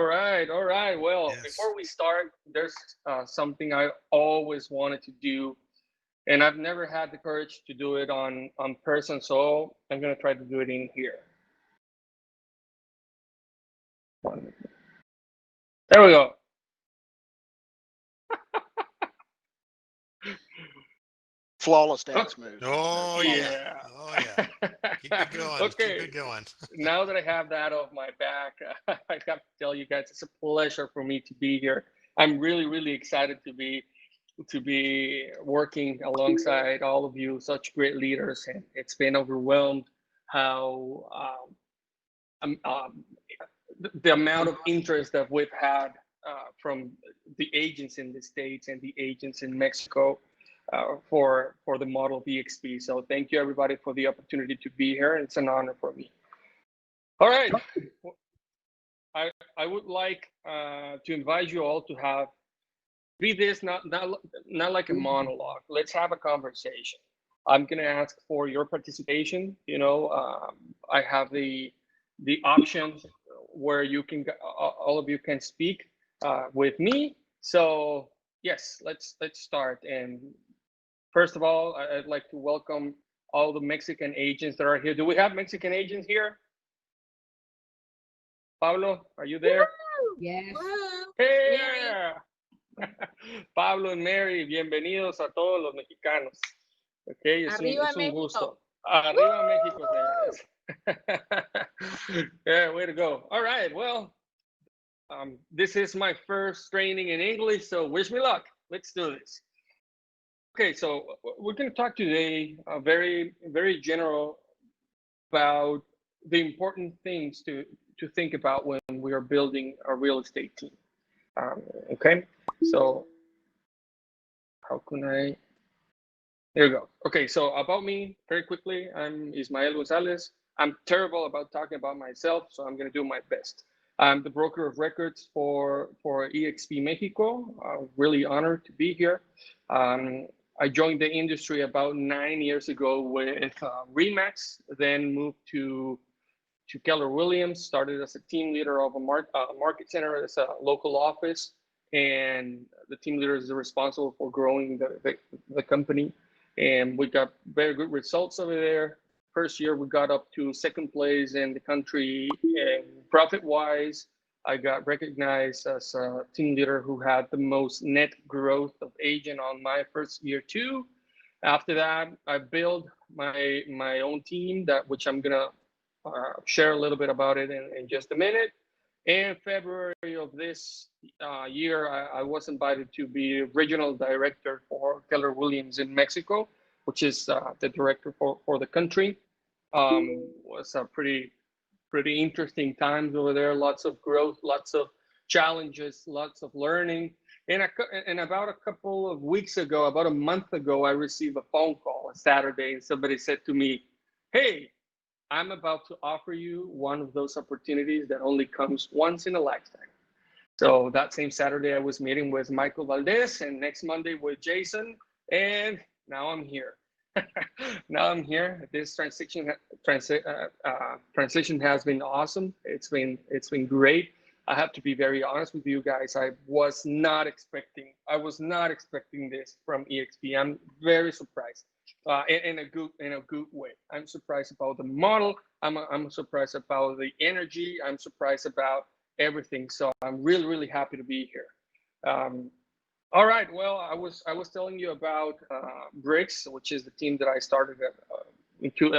All right. Well, Yes. before we start, there's something I always wanted to do, and I've never had the courage to do it on person. So I'm gonna try to do it in here. There we go. Flawless Oh, dance move. Oh yeah. yeah. Oh yeah. Keep it going. Keep Okay. it going. Now that I have that off my back, I have to tell you guys it's a pleasure for me to be here. I'm really, really excited to be working alongside all of you, such great leaders, and it's been overwhelmed how the amount of interest that we've had from the agents in the States and the agents in Mexico for the model of EXP. So thank you everybody for the opportunity to be here. It's an honor for me. All right, I would like to invite you all to have be this not like a monologue. Let's have a conversation. I'm gonna ask for your participation. I have the options where you can all of you can speak with me. So yes, let's start. And first of all, I'd like to welcome all the Mexican agents that are here. Do we have Mexican agents here? Pablo, are you there? Yes. Hey! Pablo and Mary, bienvenidos a todos los mexicanos. Okay, es un gusto. Arriba México, señores. Yeah, way to go. All right, well, this is my first training in English, so wish me luck. Let's do this. Okay, so we're going to talk today very, very general about the important things to think about when we are building a real estate team. Okay, so how can I? There you go. Okay, so about me, very quickly, I'm Ismael Gonzalez. I'm terrible about talking about myself, so I'm going to do my best. I'm the broker of records for EXP Mexico. Really honored to be here. I joined the industry about 9 years ago with Remax, then moved to Keller Williams, started as a team leader of a market center as a local office, and the team leader is responsible for growing the company. And we got very good results over there. First year, we got up to second place in the country, and profit-wise, I got recognized as a team leader who had the most net growth of agent on my first year too. After that, I built my own team which I'm gonna share a little bit about it in just a minute. In February of this year, I was invited to be regional director for Keller Williams in Mexico, which is the director for the country. Was a pretty interesting times over there. Lots of growth, lots of challenges, lots of learning. And about a couple of weeks ago, about a month ago, I received a phone call, a Saturday, and somebody said to me, "Hey, I'm about to offer you one of those opportunities that only comes once in a lifetime." So that same Saturday, I was meeting with Michael Valdez, and next Monday with Jason, and now I'm here. Now I'm here. This transition has been awesome. It's been great. I have to be very honest with you guys. I was not expecting this from EXP. I'm very surprised. In a good way. I'm surprised about the model. I'm surprised about the energy. I'm surprised about everything. So I'm really happy to be here. All right. Well, I was telling you about Bricks, which is the team that I started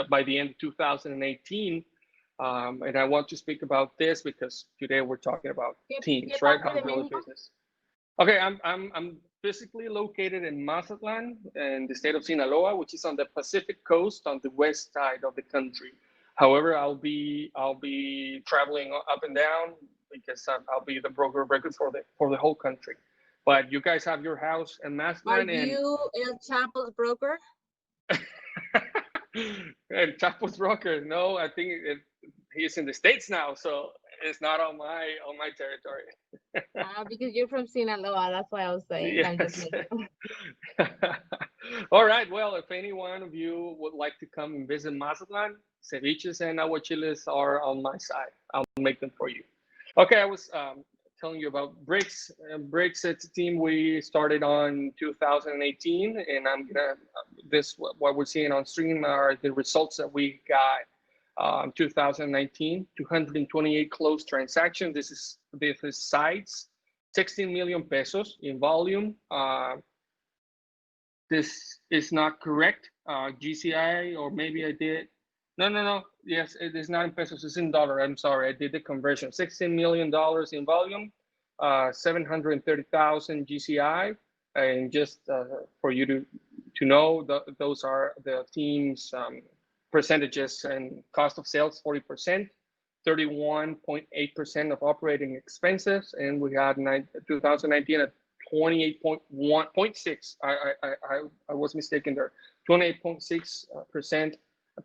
by the end of 2018. And I want to speak about this because today we're talking about teams, right? How to grow a business. Okay, I'm physically located in Mazatlan, in the state of Sinaloa, which is on the Pacific coast, on the west side of the country. However, I'll be traveling up and down because I'll be the broker of records for the whole country. But you guys have your house in Mazatlan. Are you El Chapo's broker? And Chapo's broker? No, I think he's in the States now, so it's not on my territory. Because you're from Sinaloa, that's why I was saying. Yes. All right. Well, if any one of you would like to come and visit Mazatlan, ceviches and aguachiles are on my side. I'll make them for you. Okay, I was telling you about Bricks. Bricks, it's a team we started on 2018, and I'm gonna what we're seeing on stream are the results that we got 2019. 228 closed transactions. This is sites, 16 million pesos in volume. This is not correct. GCI, or maybe I did. No. Yes, it is not in pesos. It's in dollar. I'm sorry. I did the conversion. $16 million in volume, 730,000 GCI. And just for you to know, those are the team's percentages and cost of sales, 40%, 31.8% of operating expenses. And we had 2019 at 28.6. I was mistaken there. 28.6%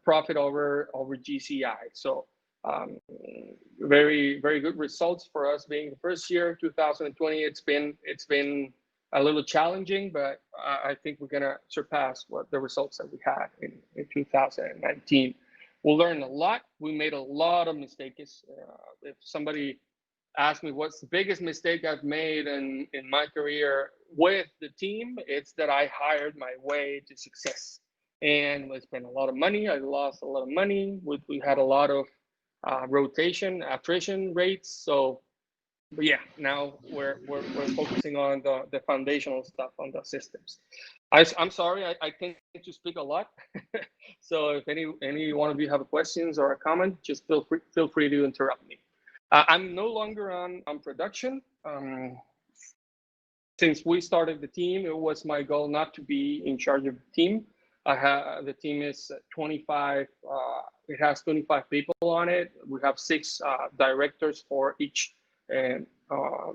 profit over GCI. So very good results for us being the first year. 2020, it's been a little challenging, but I think we're gonna surpass what the results that we had in 2019. We'll learn a lot. We made a lot of mistakes. If somebody asked me what's the biggest mistake I've made in my career with the team, it's that I hired my way to success. And we spent a lot of money. I lost a lot of money. We had a lot of attrition rates. So, but yeah, now we're focusing on the foundational stuff, on the systems. I'm sorry, I tend to speak a lot. So if any one of you have questions or a comment, just feel free to interrupt me. I'm no longer on production. Since we started the team, it was my goal not to be in charge of the team. The team is 25. It has 25 people on it. We have 6 directors for each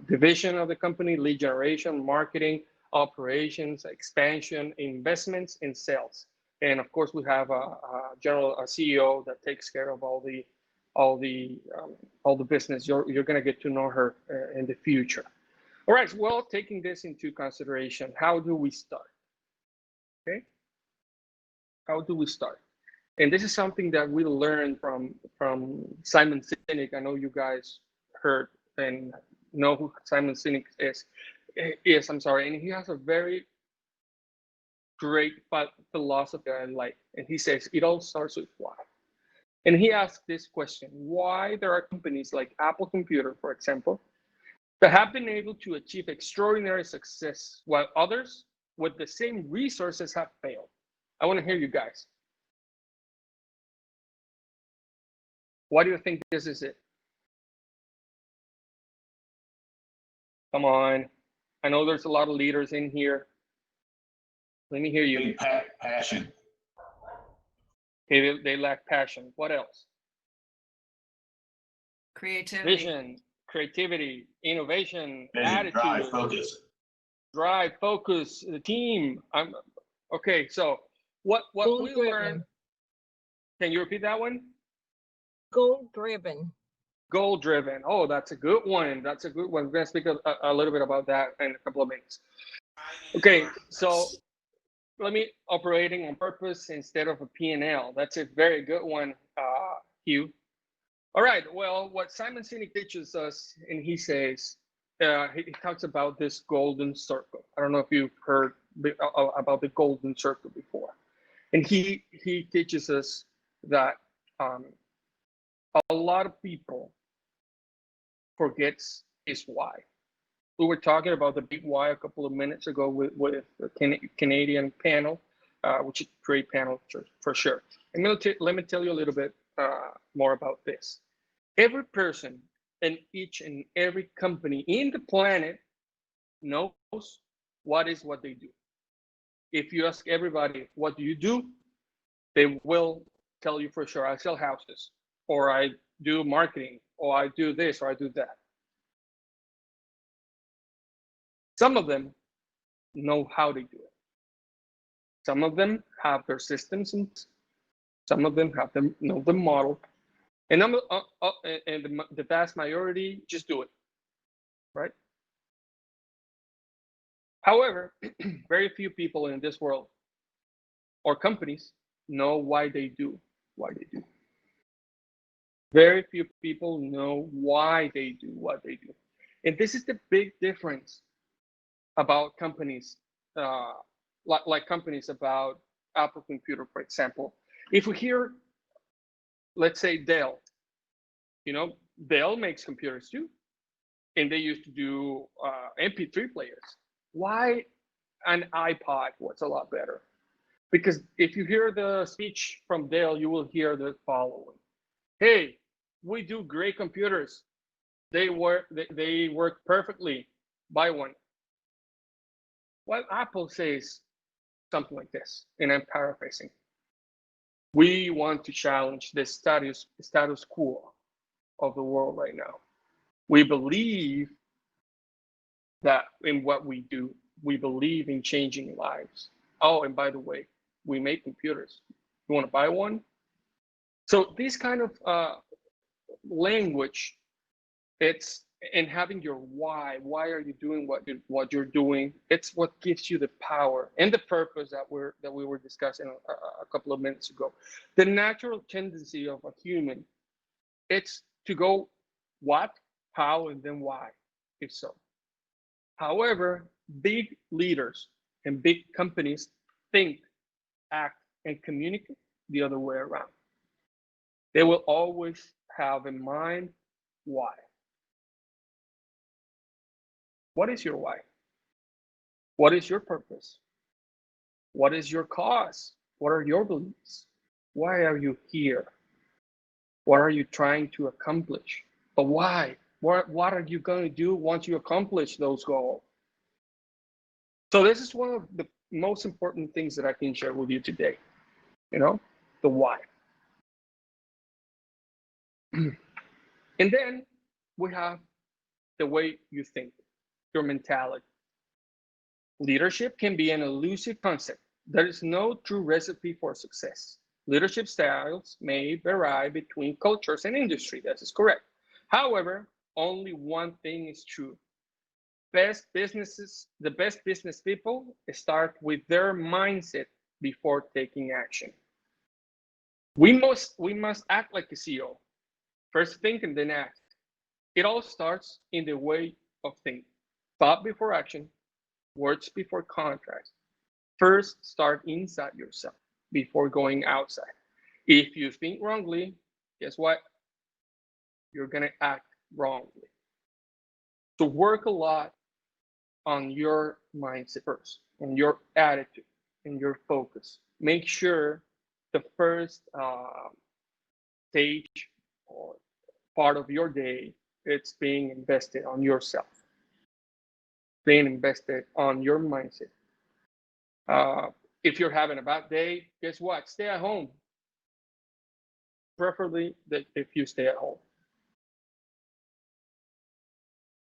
division of the company: lead generation, marketing, operations, expansion, investments, and sales. And of course, we have a CEO that takes care of all the business. You're going to get to know her in the future. All right. Well, taking this into consideration, how do we start? Okay. How do we start? And this is something that we learned from Simon Sinek. I know you guys heard and know who Simon Sinek is. I'm sorry, and he has a very great philosophy I like. And he says it all starts with why. And he asked this question: why there are companies like Apple Computer, for example, that have been able to achieve extraordinary success while others with the same resources have failed? I want to hear you guys. Why do you think this is it? Come on. I know there's a lot of leaders in here. Let me hear you. Passion. Okay, they lack passion. What else? Creativity. Vision, creativity, innovation, Vision, attitude, drive, focus, the team. Okay. So what we learned? Can you repeat that one? Goal driven. Goal driven. Oh, that's a good one. That's a good one. We're gonna speak a little bit about that in a couple of minutes. Okay, so let me operating on purpose instead of a P&L. That's a very good one, Hugh. All right. Well, what Simon Sinek teaches us, and he says, he talks about this golden circle. I don't know if you've heard about the golden circle before. And he teaches us that a lot of people forgets his why. We were talking about the big why a couple of minutes ago with the Canadian panel, which is a great panel for sure. And let me tell you a little bit more about this. Every person and each and every company in the planet knows what they do. If you ask everybody, what do you do? They will tell you for sure, I sell houses, or I do marketing, or I do this, or I do that. Some of them know how they do it. Some of them have their systems, and some of them know the model. And the vast majority just do it, right? However, very few people in this world or companies know why they do what they do. Very few people know why they do what they do. And this is the big difference about companies, like companies about Apple Computer, for example. If we hear, let's say Dell, Dell makes computers too, and they used to do MP3 players. Why an iPod was a lot better? Because if you hear the speech from Dell, you will hear the following: "Hey, we do great computers. They work perfectly. Buy one." While Apple says something like this, and I'm paraphrasing: "We want to challenge the status quo of the world right now. We believe that in what we do. We believe in changing lives. Oh, and by the way, we make computers. You want to buy one?" So this kind of language, it's and having your why. Why are you doing what you're doing? It's what gives you the power and the purpose that we were discussing a couple of minutes ago. The natural tendency of a human, it's to go what, how, and then why, if so. However, big leaders and big companies think, act, and communicate the other way around. They will always have in mind why. What is your why? What is your purpose? What is your cause? What are your beliefs? Why are you here? What are you trying to accomplish? But why? What are you going to do once you accomplish those goals? So this is one of the most important things that I can share with you today. The why. And then we have the way you think, your mentality. Leadership can be an elusive concept. There is no true recipe for success. Leadership styles may vary between cultures and industry. That is correct. However, only one thing is true. The best business people start with their mindset before taking action. We must act like a CEO. First think and then act. It all starts in the way of thinking. Thought before action, words before contracts. First, start inside yourself before going outside. If you think wrongly, guess what? You're going to act wrongly. So work a lot on your mindset first, on your attitude, and your focus. Make sure the first stage or part of your day, it's being invested on yourself, being invested on your mindset. If you're having a bad day, guess what? Stay at home. Preferably if you stay at home.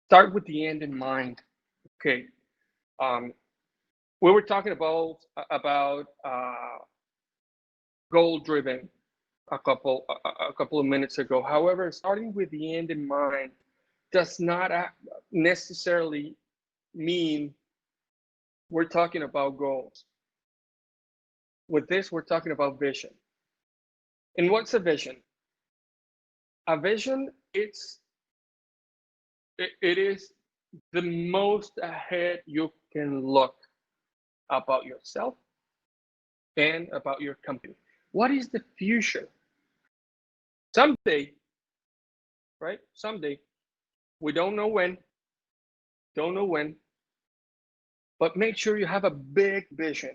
Start with the end in mind. Okay. We were talking about goal driven a couple of minutes ago. However, starting with the end in mind does not necessarily mean we're talking about goals. With this, we're talking about vision. And what's a vision? A vision, it is the most ahead you can look about yourself and about your company. What is the future? Someday, right? Someday, we don't know when, but make sure you have a big vision.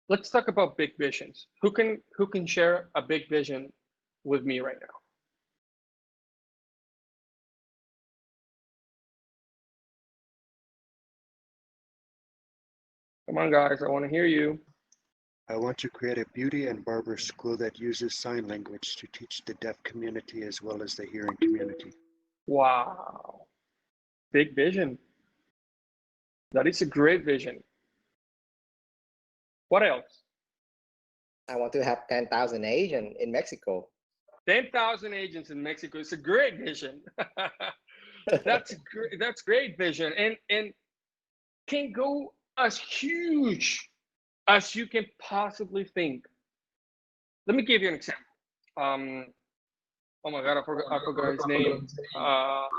Let's talk about big visions. Who can share a big vision with me right now? Come on, guys, I want to hear you. I want to create a beauty and barber school that uses sign language to teach the deaf community as well as the hearing community. Wow. Big vision. That is a great vision. What else? I want to have 10,000 agents in Mexico. 10,000 agents in Mexico. It's a great vision. That's great vision, and can go as huge as you can possibly think. Let me give you an example. oh my God, I forgot his name.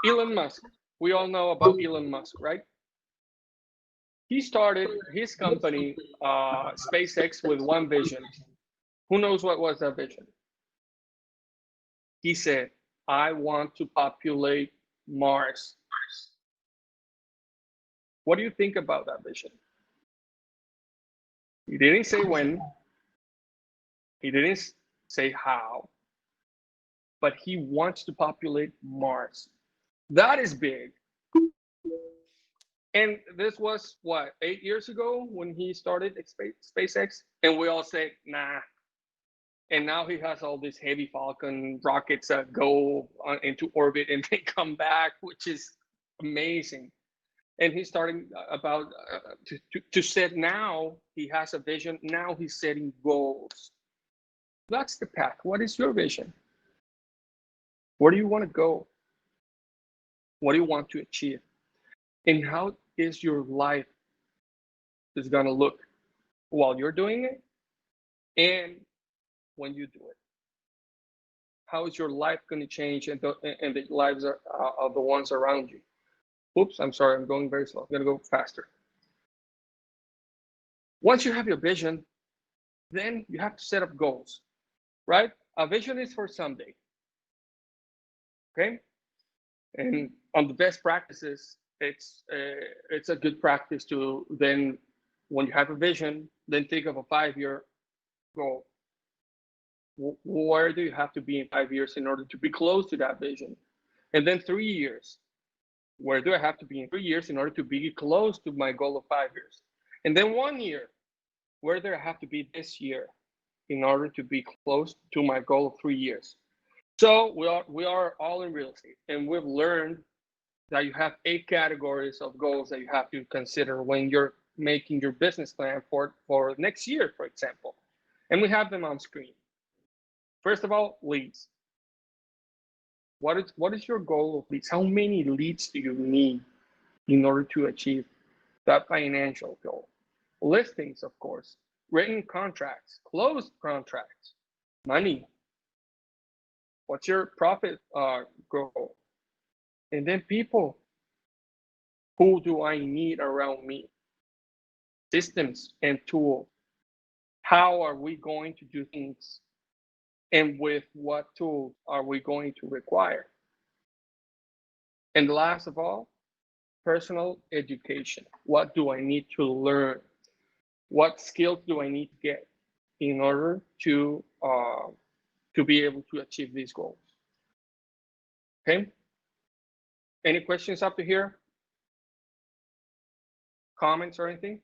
Elon Musk. We all know about Elon Musk, right? He started his company, SpaceX, with one vision. Who knows what was that vision? He said, I want to populate Mars. What do you think about that vision? He didn't say when, he didn't say how, but he wants to populate Mars. That is big. And this was what, 8 years ago when he started SpaceX, and we all say, nah. And now he has all these heavy Falcon rockets that go into orbit and they come back, which is amazing. And he's starting about to set now. He has a vision. Now he's setting goals. That's the path. What is your vision? Where do you want to go? What do you want to achieve? And how is your life is going to look while you're doing it and when you do it? How is your life going to change and the lives of the ones around you? Oops, I'm sorry, I'm going very slow. I'm going to go faster. Once you have your vision, then you have to set up goals, right? A vision is for someday, okay? And on the best practices, it's a good practice to then, when you have a vision, then think of a 5-year goal. Where do you have to be in 5 years in order to be close to that vision? And then 3 years. Where do I have to be in 3 years in order to be close to my goal of 5 years? And then 1 year. Where do I have to be this year in order to be close to my goal of 3 years? So we are all in real estate, and we've learned that you have 8 categories of goals that you have to consider when you're making your business plan for next year, for example. And we have them on screen. First of all, leads. What is your goal of leads? How many leads do you need in order to achieve that financial goal? Listings, of course, written contracts, closed contracts, money. What's your profit goal? And then people. Who do I need around me? Systems and tools. How are we going to do things? And with what tools are we going to require? And last of all, personal education. What do I need to learn? What skills do I need to get in order to be able to achieve these goals? Okay. Any questions up to here? Comments or anything?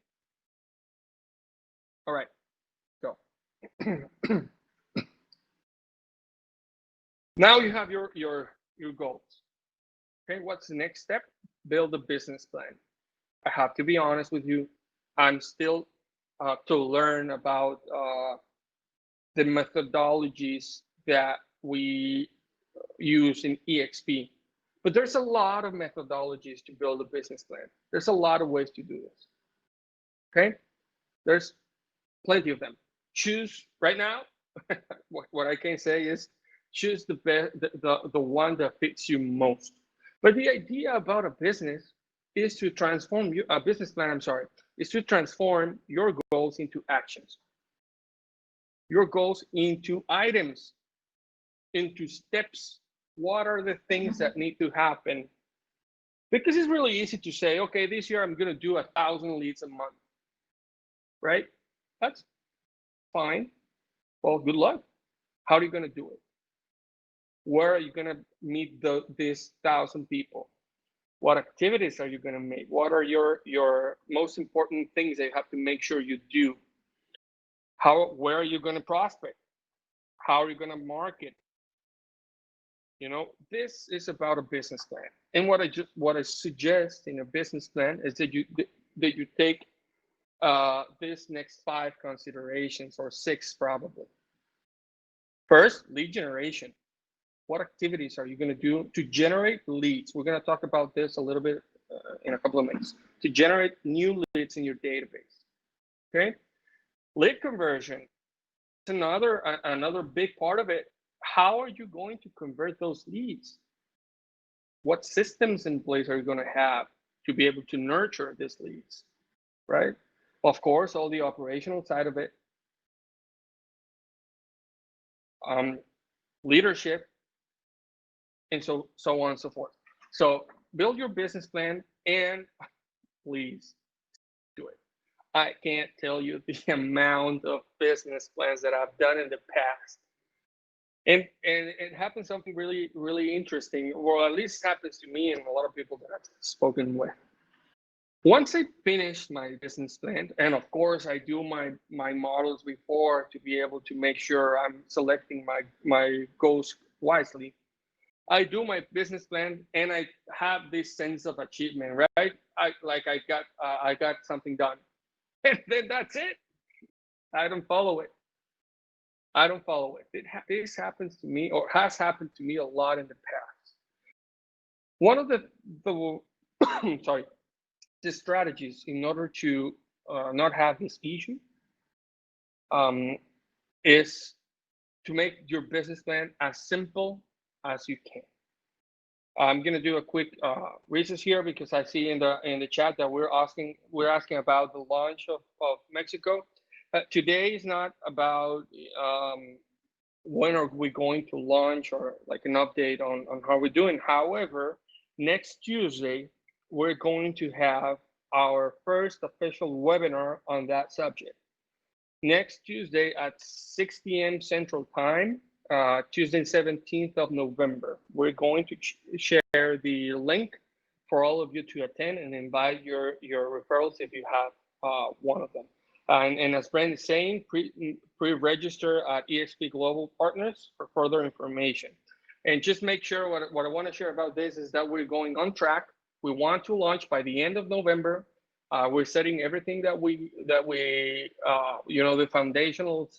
All right, go. Now you have your goals. Okay, what's the next step? Build a business plan. I have to be honest with you. I'm still to learn about the methodologies that we use in EXP. But there's a lot of methodologies to build a business plan. There's a lot of ways to do this. Okay, there's plenty of them. Choose right now. What I can say is choose the best, the one that fits you most. But the idea about a business is to transform a business plan. I'm sorry, is to transform your goals into actions, your goals into items, into steps. What are the things that need to happen? Because it's really easy to say, okay, this year I'm going to do 1,000 leads a month, right? That's fine. Well, good luck. How are you going to do it? Where are you going to meet these 1,000 people? What activities are you going to make? What are your most important things that you have to make sure you do? Where are you going to prospect? How are you going to market? You know, this is about a business plan. And what I suggest in a business plan is that you take this next 5 considerations, or 6 probably. First, lead generation. What activities are you going to do to generate leads? We're going to talk about this a little bit in a couple of minutes. To generate new leads in your database. Okay. Lead conversion. It's another big part of it. how are you going to convert those leads? What systems in place are you going to have to be able to nurture these leads, right? Of course, all the operational side of it, leadership, and so on and so forth. So build your business plan and please do it. I can't tell you the amount of business plans that I've done in the past. And it happened something really, really interesting, or at least happens to me and a lot of people that I've spoken with. Once I finish my business plan, and of course I do my models before to be able to make sure I'm selecting my goals wisely. I do my business plan and I have this sense of achievement, right? I got something done, and then that's it. I don't follow it. I don't follow it. This happens to me, or has happened to me a lot in the past. One of the sorry, the strategies in order to not have this issue is to make your business plan as simple as you can. I'm gonna do a quick research here because I see in the chat that we're asking about the launch of Mexico. Today is not about when are we going to launch or like an update on how we're doing. However, next Tuesday, we're going to have our first official webinar on that subject. Next Tuesday at 6 p.m. Central Time, Tuesday, 17th of November. We're going to share the link for all of you to attend and invite your referrals if you have one of them. And as Brent is saying, pre-register at EXP Global Partners for further information. And just make sure what I want to share about this is that we're going on track. We want to launch by the end of November. We're setting everything that we you know, the foundational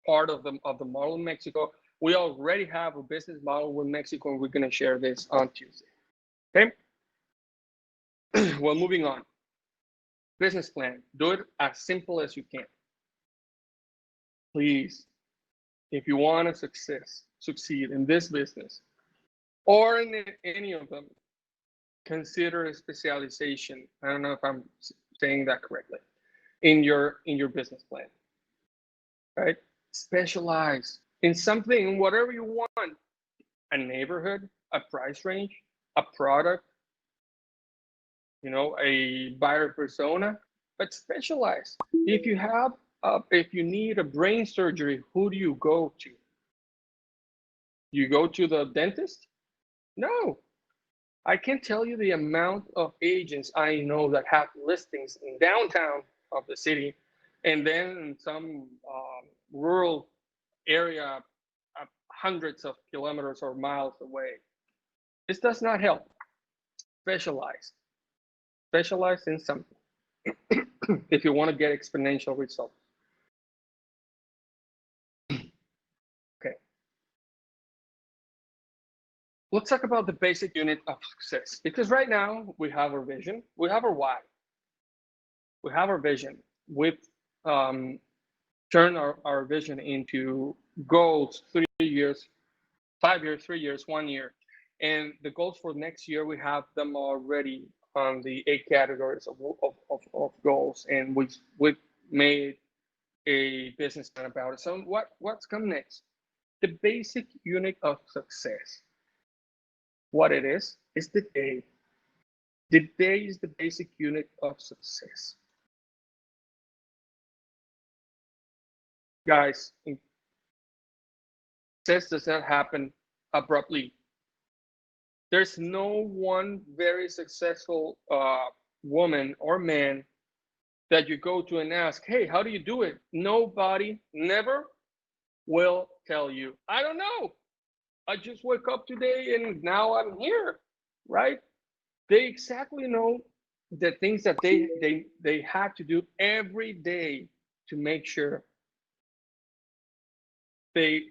part of the model in Mexico. We already have a business model with Mexico, and we're going to share this on Tuesday. Okay. Well, moving on. Business plan. Do it as simple as you can. Please, if you want to succeed in this business or in any of them, consider a specialization. I don't know if I'm saying that correctly. In your business plan, right? Specialize in something, whatever you want. A neighborhood, a price range, a product, you know, a buyer persona, but specialize. If you have, if you need a brain surgery, who do you go to? You go to the dentist? No. I can't tell you the amount of agents I know that have listings in downtown of the city, and then in some rural area, hundreds of kilometers or miles away. This does not help. Specialize. Specialize in something if you want to get exponential results. Okay. Let's talk about the basic unit of success, because right now we have our vision, we have our why, we have our vision. We've turned our vision into goals, 3 years, 5 years, 3 years, 1 year. And the goals for next year, we have them already on the 8 categories of goals, and we've made a business plan about it. So what's come next? The basic unit of success. What it is the day. The day is the basic unit of success. Guys, success does not happen abruptly. There's no one very successful woman or man that you go to and ask, hey, how do you do it? Nobody never will tell you. I don't know. I just woke up today and now I'm here, right? They exactly know the things that they had to do every day to make sure they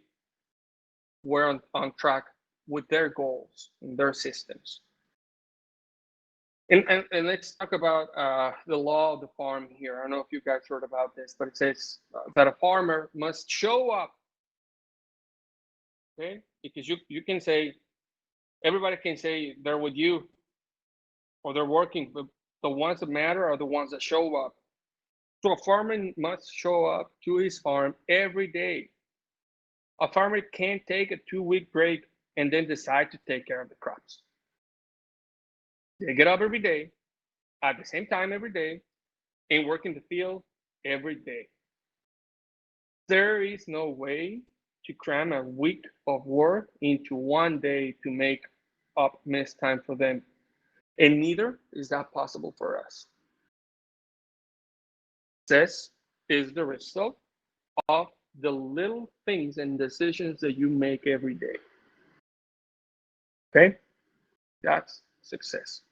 were on track with their goals and their systems. And let's talk about the law of the farm here. I don't know if you guys heard about this, but it says that a farmer must show up okay? Because you can say, everybody can say they're with you or they're working, but the ones that matter are the ones that show up. So a farmer must show up to his farm every day. A farmer can't take a 2-week break and then decide to take care of the crops. They get up every day, at the same time every day, and work in the field every day. There is no way to cram a week of work into one day to make up missed time for them. And neither is that possible for us. Success is the result of the little things and decisions that you make every day. Okay? That's success.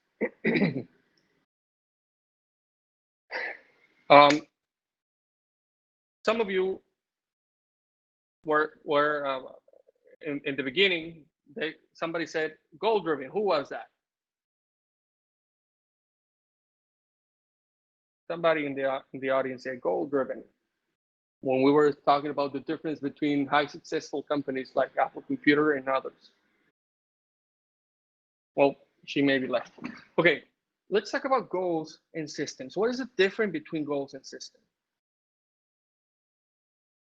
Some of you were in the beginning, somebody said goal driven. Who was that? Somebody in the audience said goal driven. When we were talking about the difference between high successful companies like Apple Computer and others. Well, she maybe left. Okay, let's talk about goals and systems. What is the difference between goals and systems?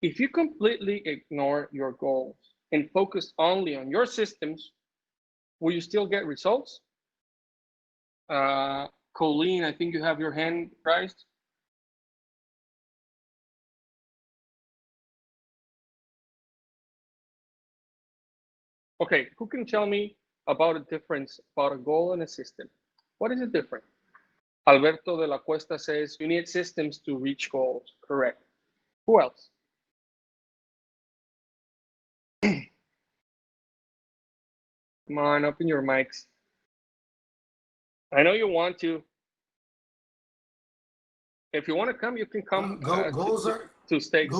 If you completely ignore your goals and focus only on your systems, will you still get results? Colleen, I think you have your hand raised. Okay, who can tell me about a difference about a goal and a system? What is the difference? Alberto de la Cuesta says you need systems to reach goals. Correct. Who else? Come on, open your mics. I know you want to. If you want to come, you can come Goals to stakes.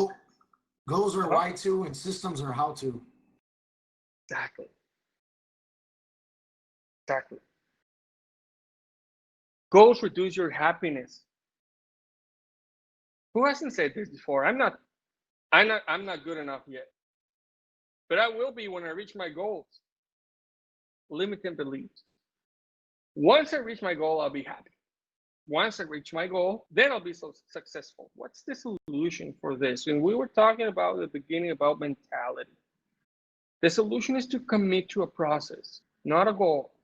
Goals are why to, and systems are how to. Exactly. Exactly. Goals reduce your happiness. Who hasn't said this before? I'm not good enough yet. But I will be when I reach my goals. Limiting beliefs. Once I reach my goal, I'll be happy. Once I reach my goal, then I'll be so successful. What's the solution for this? And we were talking about at the beginning about mentality. The solution is to commit to a process, not a goal.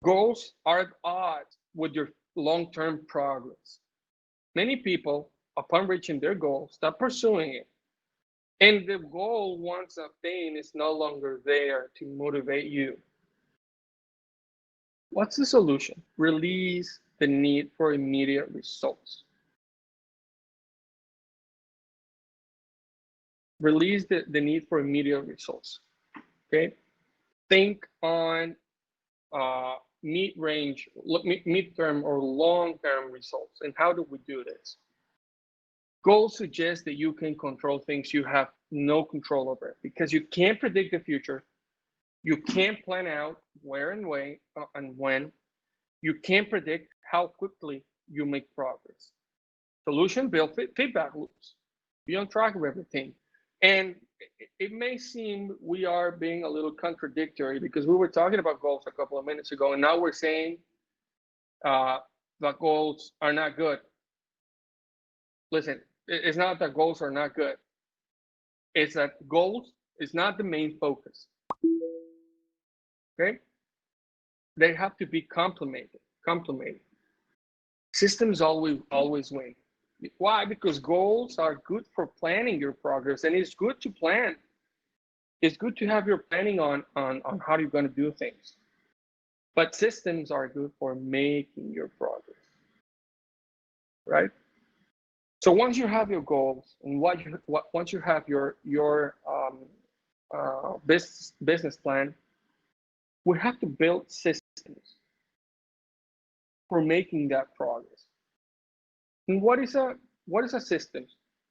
Goals are at odds with your long-term progress. Many people, upon reaching their goal, stop pursuing it. And the goal, once obtained, is no longer there to motivate you. What's the solution? Release the need for immediate results. Release the need for immediate results. Okay? Think on mid-term or long-term results. And how do we do this? Goals suggest that you can control things you have no control over because you can't predict the future. You can't plan out where and when. You can't predict how quickly you make progress. Solution, build feedback loops. Be on track of everything. And it may seem we are being a little contradictory because we were talking about goals a couple of minutes ago, and now we're saying that goals are not good. Listen, it's not that goals are not good. It's that goals is not the main focus. Okay? They have to be complemented. Systems always win. Why? Because goals are good for planning your progress, and it's good to plan. It's good to have your planning on how you're going to do things. But systems are good for making your progress, right? So once you have your goals and once you have your business plan, we have to build systems for making that progress. And what is a system?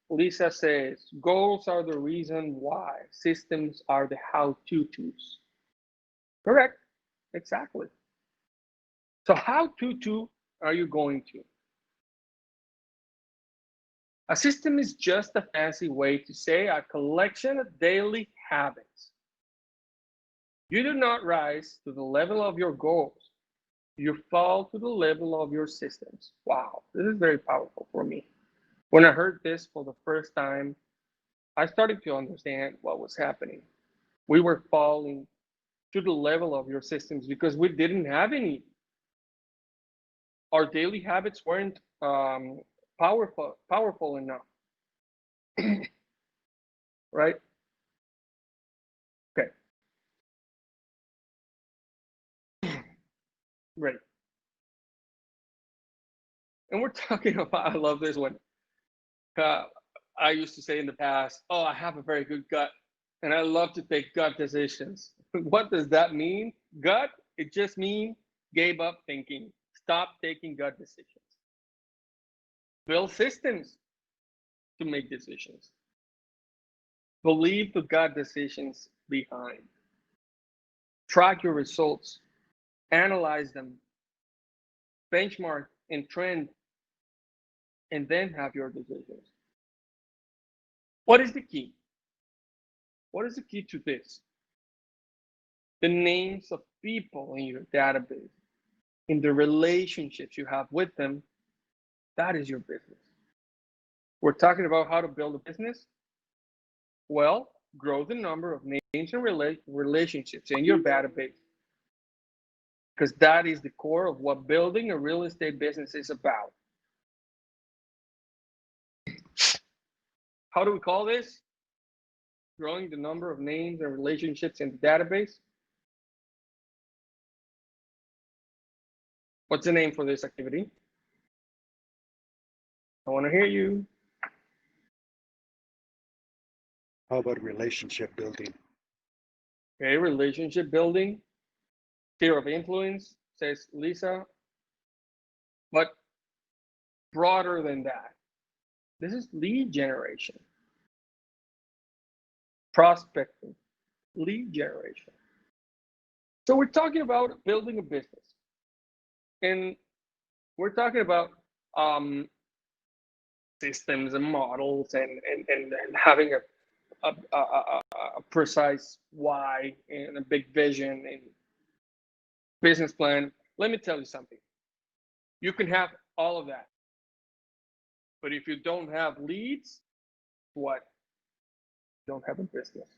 Lisa says goals are the reason why. Systems are the how-to-tos. Correct. Exactly. So how are you going to? A system is just a fancy way to say a collection of daily habits. You do not rise to the level of your goals. You fall to the level of your systems. Wow, this is very powerful for me. When I heard this for the first time, I started to understand what was happening. We were falling to the level of your systems because we didn't have any. Our daily habits weren't powerful enough, right? Okay, great. And we're talking about, I love this one. Uh, I used to say in the past, oh, I have a very good gut and I love to take gut decisions. What does that mean? Gut, it just means gave up thinking, stop taking gut decisions. Build systems to make decisions. Believe the gut decisions behind. Track your results, analyze them, benchmark and trend, and then have your decisions. What is the key? What is the key to this? The names of people in your database, in the relationships you have with them, that is your business. We're talking about how to build a business. Well, grow the number of names and relationships in your database, because that is the core of what building a real estate business is about. How do we call this? Growing the number of names and relationships in the database. What's the name for this activity? I want to hear you. How about relationship building? Okay, relationship building, sphere of influence, says Lisa. But broader than that, this is lead generation, prospecting, lead generation. So we're talking about building a business, and we're talking about systems and models and having a precise why and a big vision and business plan. Let me tell you something. You can have all of that, but if you don't have leads, what? You don't have a business.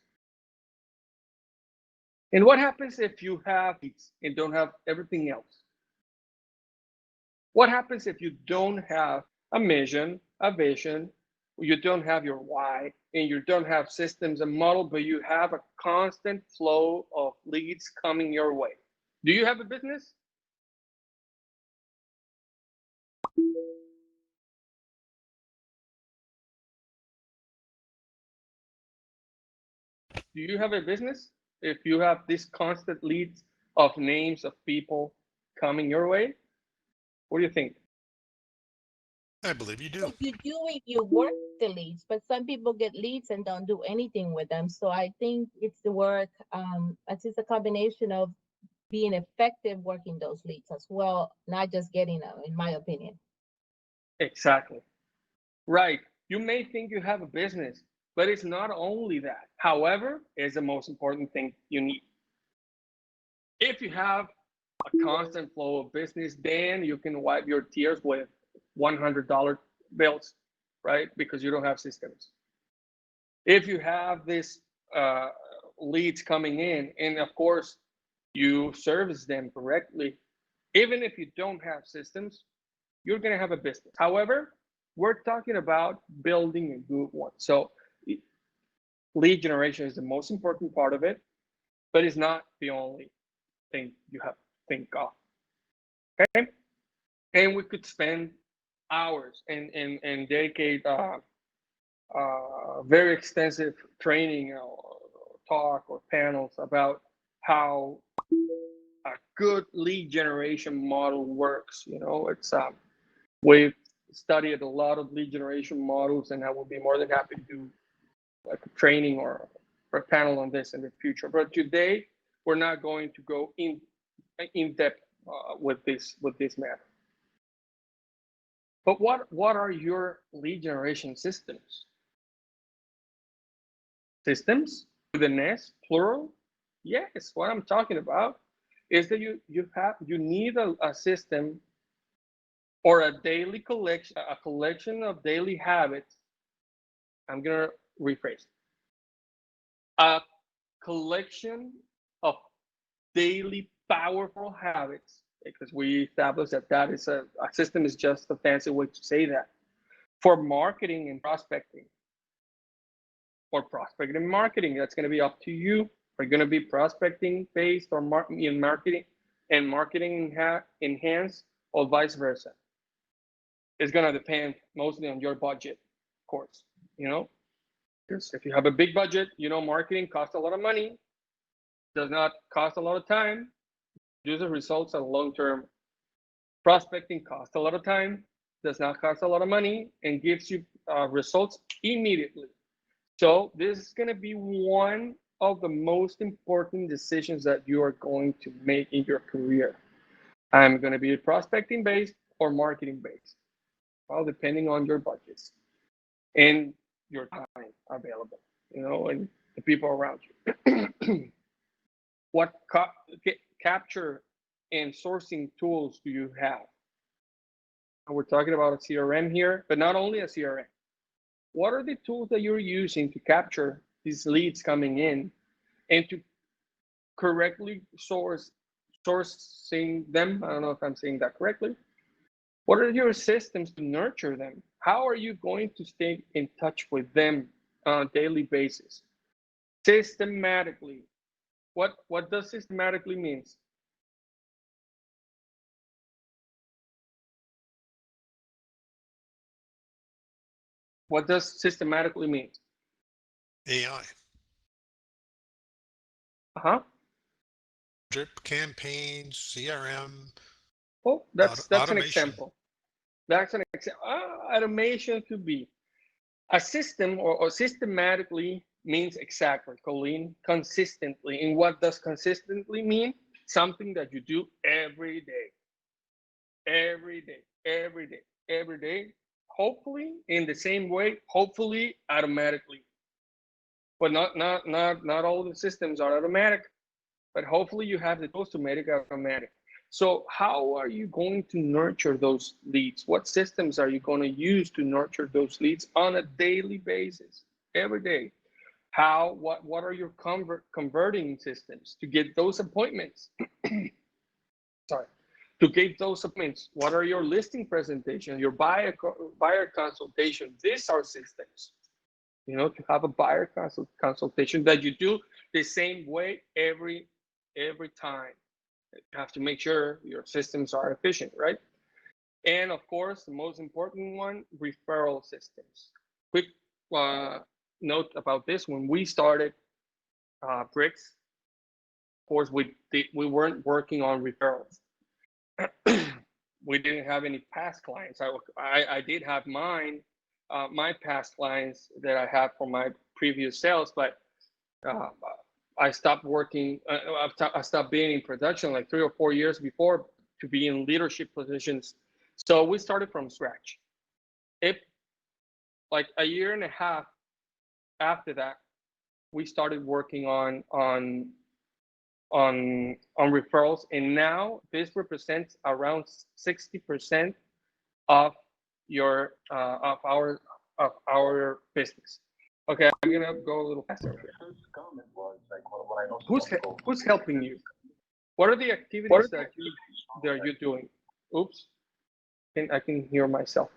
And what happens if you have leads and don't have everything else? What happens if you don't have a mission, a vision, you don't have your why, and you don't have systems and model, but you have a constant flow of leads coming your way? Do you have a business? Do you have a business if you have these constant leads of names of people coming your way? What do you think? I believe you do. You do if you work the leads, but some people get leads and don't do anything with them. So I think it's the work, it's just a combination of being effective working those leads as well, not just getting them, in my opinion. Exactly. Right. You may think you have a business, but it's not only that. However, it's the most important thing you need. If you have a constant flow of business, then you can wipe your tears with $100 bills, right? Because you don't have systems. If you have this leads coming in, and of course, you service them correctly, even if you don't have systems, you're going to have a business. However, we're talking about building a good one. So lead generation is the most important part of it, but it's not the only thing you have to think of. Okay? And we could spend hours and dedicate very extensive training or talk or panels about how a good lead generation model works. You know, it's we've studied a lot of lead generation models, and I will be more than happy to do like a training or a panel on this in the future. But today, we're not going to go in depth with this matter. But what are your lead generation systems? Systems with an S, plural? Yes, what I'm talking about is that you need a system or a collection of daily habits. I'm gonna rephrase. A collection of daily powerful habits, because we established that is a system is just a fancy way to say that, for marketing and prospecting. Or prospecting and marketing, that's going to be up to you. Are you going to be prospecting based or marketing enhanced, or vice versa? It's going to depend mostly on your budget, of course. Because if you have a big budget, marketing costs a lot of money, does not cost a lot of time, user results are long term. Prospecting costs a lot of time, does not cost a lot of money, and gives you results immediately. So this is going to be one of the most important decisions that you are going to make in your career. I'm going to be prospecting based or marketing based, well, depending on your budgets and your time available, and the people around you. What capture and sourcing tools do you have? We're talking about a CRM here, but not only a CRM. What are the tools that you're using to capture these leads coming in and to correctly sourcing them? I don't know if I'm saying that correctly. What are your systems to nurture them? How are you going to stay in touch with them on a daily basis? Systematically. What does systematically means? What does systematically mean? AI. Uh-huh. Drip campaigns, CRM, Oh, that's an automation. example. That's an example. Automation could be a system, or systematically means exactly, Colleen, consistently. And what does consistently mean? Something that you do every day. Every day, every day, every day. Hopefully in the same way, hopefully automatically. But not all the systems are automatic. But hopefully you have the tools to make it automatic. So how are you going to nurture those leads? What systems are you going to use to nurture those leads on a daily basis, every day? What are your converting systems to get those appointments? Sorry, to get those appointments. What are your listing presentations, your buyer consultation? These are systems. To have a buyer consultation that you do the same way every time. You have to make sure your systems are efficient, right? And of course, the most important one, referral systems. Quick note about this: when we started Bricks, of course, we weren't working on referrals. We didn't have any past clients. I did have my past clients that I had from my previous sales, but I stopped working. I stopped being in production like 3 or 4 years before to be in leadership positions. So we started from scratch. Like a year and a half after that, we started working on referrals, and now this represents around 60% of our business. Okay, I'm gonna go a little faster here. Who's helping you? What are the activities that you're doing? Oops, I can hear myself.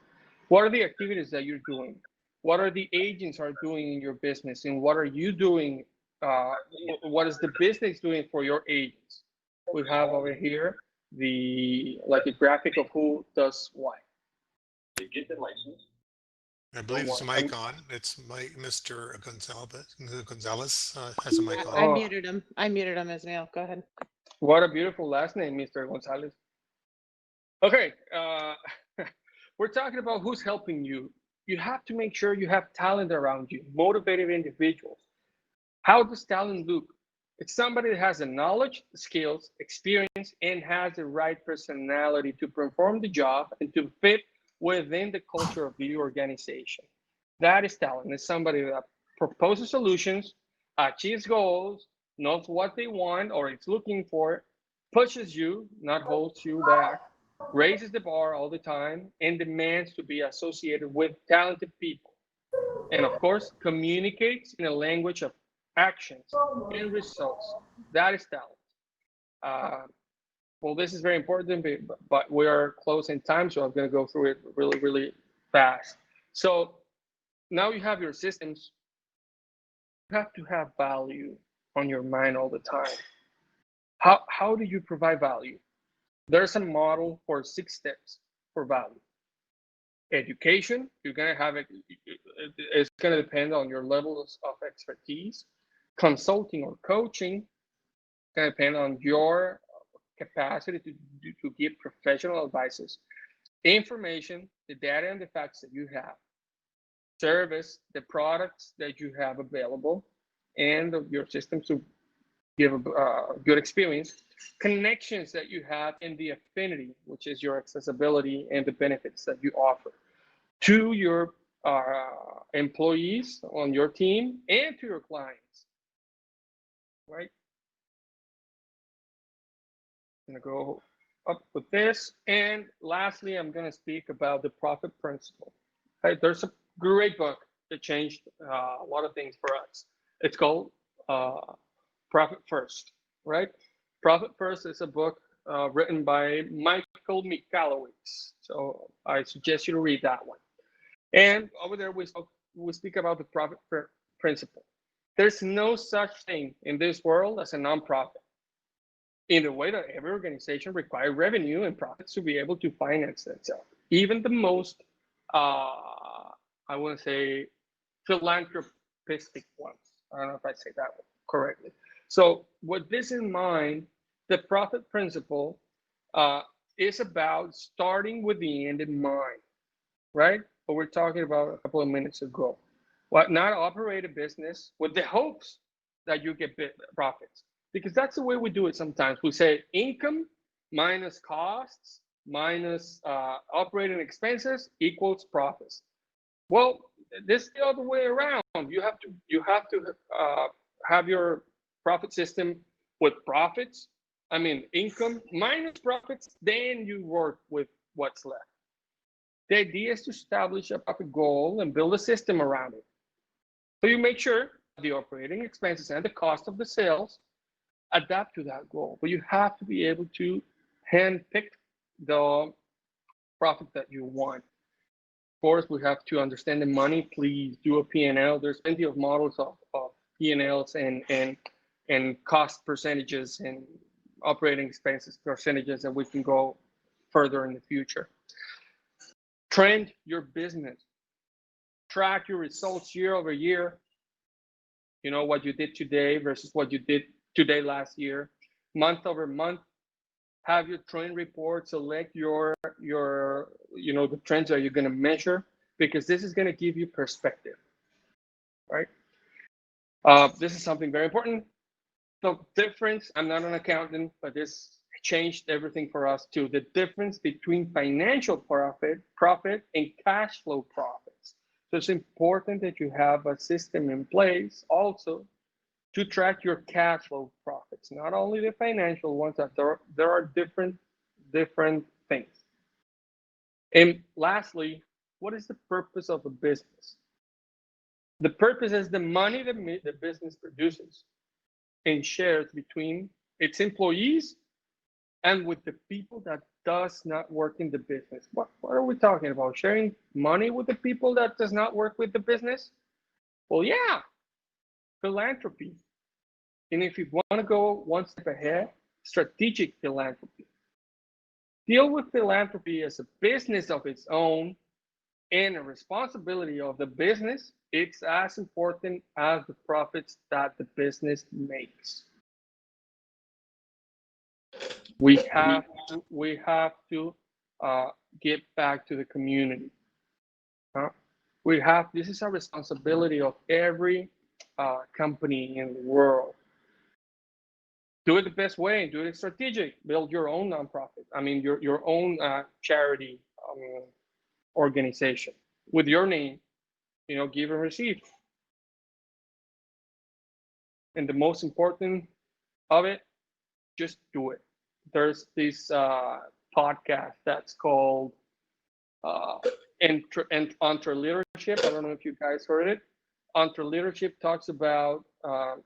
What are the activities that you're doing? What are the agents are doing in your business, and what are you doing? What is the business doing for your agents? We have over here a graphic of who does what. They get the license. I believe it's a mic on. It's Mr. Gonzalez has a mic on. I muted him. I muted him, Ismael. Go ahead. What a beautiful last name, Mr. Gonzalez. Okay, we're talking about who's helping you. You have to make sure you have talent around you, motivated individuals. How does talent look? It's somebody that has the knowledge, the skills, experience, and has the right personality to perform the job and to fit within the culture of the organization. That is talent. It's somebody that proposes solutions, achieves goals, knows what they want or is looking for, pushes you, not holds you back, raises the bar all the time, and demands to be associated with talented people. And of course, communicates in a language of actions and results. That is talent. Well, this is very important, but we are close in time, so I'm going to go through it really, really fast. So now you have your systems. You have to have value on your mind all the time. How do you provide value? There's a model for 6 steps for value. Education, you're going to have it. It's going to depend on your levels of expertise. Consulting or coaching, it's going to depend on your capacity to give professional advices. Information, the data and the facts that you have. Service, the products that you have available and your systems to give a good experience. Connections that you have in the affinity, which is your accessibility and the benefits that you offer to your employees on your team and to your clients, right? I'm gonna go up with this. And lastly, I'm gonna speak about the profit principle. Okay, there's a great book that changed a lot of things for us. It's called Profit First, right? Profit First is a book written by Michael Michalowicz. So I suggest you to read that one. And over there, we speak about the profit principle. There's no such thing in this world as a nonprofit, in the way that every organization requires revenue and profits to be able to finance itself. Even the most, I want to say, philanthropistic ones. I don't know if I say that correctly. So with this in mind, the profit principle is about starting with the end in mind, right? What we're talking about a couple of minutes ago. What, not operate a business with the hopes that you get profits, because that's the way we do it sometimes. We say income minus costs minus operating expenses equals profits. Well, this is the other way around. You have to have your profit system with profits. I mean, income minus profits, then you work with what's left. The idea is to establish a profit goal and build a system around it. So you make sure the operating expenses and the cost of the sales adapt to that goal. But you have to be able to handpick the profit that you want. Of course, we have to understand the money. Please do a P&L. There's plenty of models of P&Ls and cost percentages and operating expenses percentages that we can go further in the future. Trend your business. Track your results year over year. You know what you did today versus what you did today last year. Month over month. Have your trend report. Select your the trends that you're going to measure, because this is going to give you perspective, right? This is something very important. The difference, I'm not an accountant, but this changed everything for us too. The difference between financial profit and cash flow profits. So it's important that you have a system in place also to track your cash flow profits, not only the financial ones. That there are different things. And lastly, what is the purpose of a business? The purpose is the money that the business produces and shares between its employees and with the people that does not work in the business. What are we talking about? Sharing money with the people that does not work with the business? Well, yeah, philanthropy. And if you want to go one step ahead, strategic philanthropy. Deal with philanthropy as a business of its own and a responsibility of the business. It's as important as the profits that the business makes. We have to give back to the community. This is a responsibility of every company in the world. Do it the best way, do it strategic. Build your own nonprofit. I mean, your own charity organization with your name, give and receive. And the most important of it, just do it. There's this podcast that's called Entre Leadership. I don't know if you guys heard it. Entre Leadership talks about, a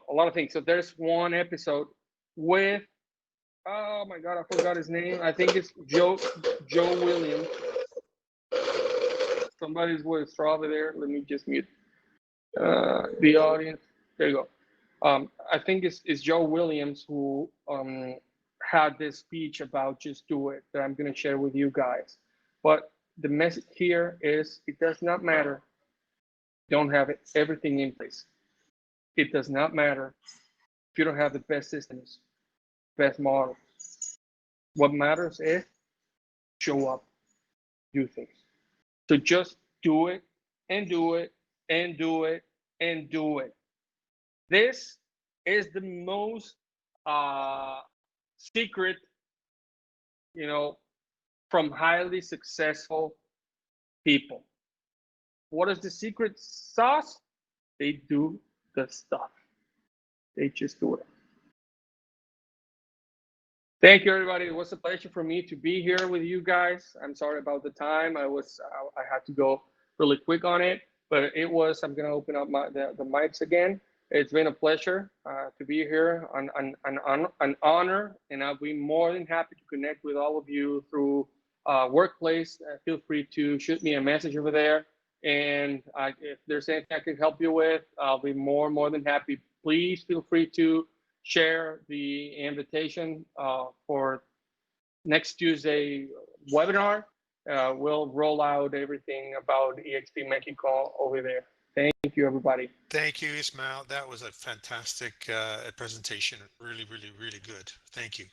lot of things. So there's one episode with, oh my God, I forgot his name. I think it's Joe Williams. Somebody's voice over there. Let me just mute the audience. There you go. I think it's Joe Williams who had this speech about just do it that I'm going to share with you guys. But the message here is it does not matter. Don't have everything in place. It does not matter if you don't have the best systems, best models. What matters is show up, do things. So just do it and do it and do it and do it. This is the most secret, from highly successful people. What is the secret sauce? They do the stuff. They just do it. Thank you, everybody. It was a pleasure for me to be here with you guys. I'm sorry about the time. I had to go really quick on it, but it was. I'm gonna open up the mics again. It's been a pleasure to be here, an honor, and I'll be more than happy to connect with all of you through Workplace. Feel free to shoot me a message over there, and if there's anything I can help you with, I'll be more than happy. Please feel free to share the invitation for next Tuesday webinar. We'll roll out everything about EXP Mexico over there. Thank you, everybody. Thank you, Ismael. That was a fantastic presentation. Really, really, really good. Thank you.